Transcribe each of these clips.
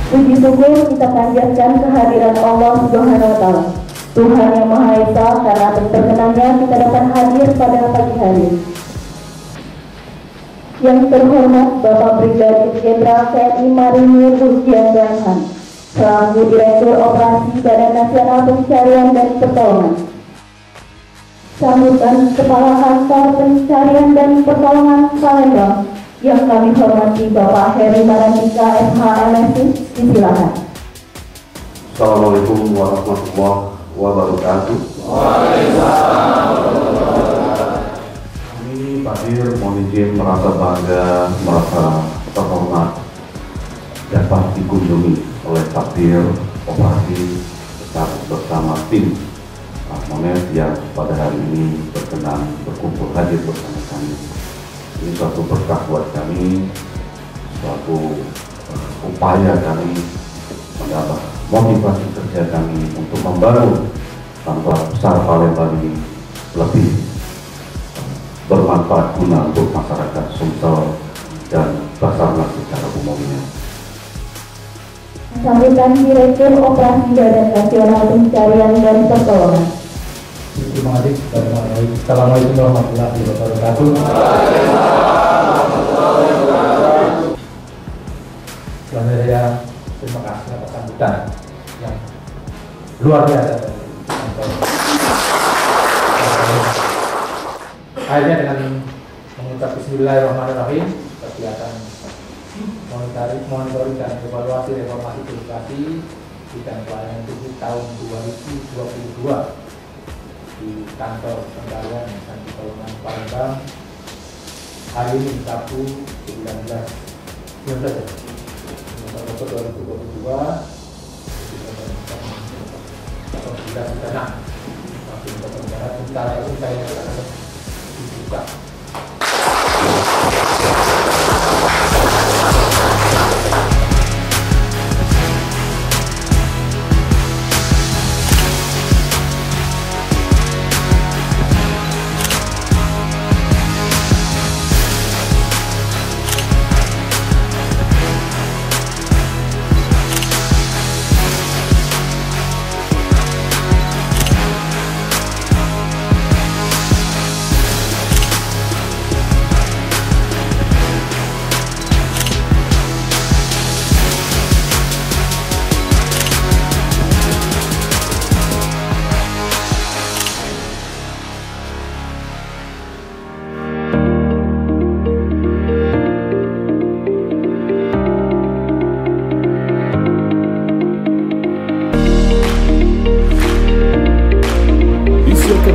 Puji syukur kita panjatkan kehadiran Allah Subhanahu wa Ta'ala, Tuhan yang Maha Esa, karena berkenannya kita dapat hadir pada pagi hari. Yang terhormat Bapak Brigadir Jenderal TNI Marinir Rusdianto MH, selaku Direktur Operasi Badan Nasional Pencarian dan Pertolongan. Sambutan Kepala Kantor Pencarian dan Pertolongan Palembang yang kami hormati Bapak Heri Marandika MH MSI, disilakan. Assalamualaikum warahmatullahi wabarakatuh. Kami hadir mohon izin merasa bangga, merasa terhormat dapat dikunjungi oleh takdir operasi bersama tim Monet yang pada hari ini berkenan berkumpul hadir bersama kami. Ini suatu berkah buat kami, suatu upaya kami menambah motivasi kerja kami untuk membangun kantor besar Palembang ini lebih bermanfaat guna untuk masyarakat Sumsel dan Basarnas secara umumnya. Sambutan Direktur Operasi Badan Nasional Pencarian dan Pertolongan. Terima kasih. Assalamualaikum warahmatullahi wabarakatuh. Selanjutnya terima kasih atas sambutan yang luar biasa. Akhirnya dengan mengucap Bismillahirrahmanirrahim, kita akan monitoring dan evaluasi reformasi birokrasi bidang pelayanan publik tahun 2022 di kantor pencarian dan pertolongan Palembang hari ini Sabtu 19 Oktober 2022 dibuka.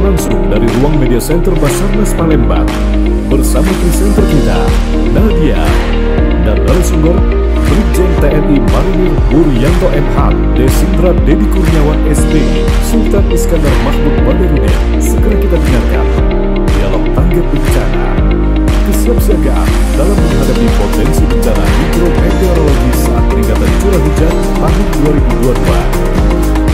Langsung dari ruang media center Basarnas Palembang bersama presenter kita Nadia dan narasumber Brigjen TNI Marinir Wuryanto MH, Desindra Dedi Kurniawan SP, Sultan Iskandar Mahmud Badarudin. Segera kita dengarkan dialog tanggap bencana, kesiapsiagaan dalam menghadapi potensi bencana hidrometeorologi saat peningkatan curah hujan tahun 2022.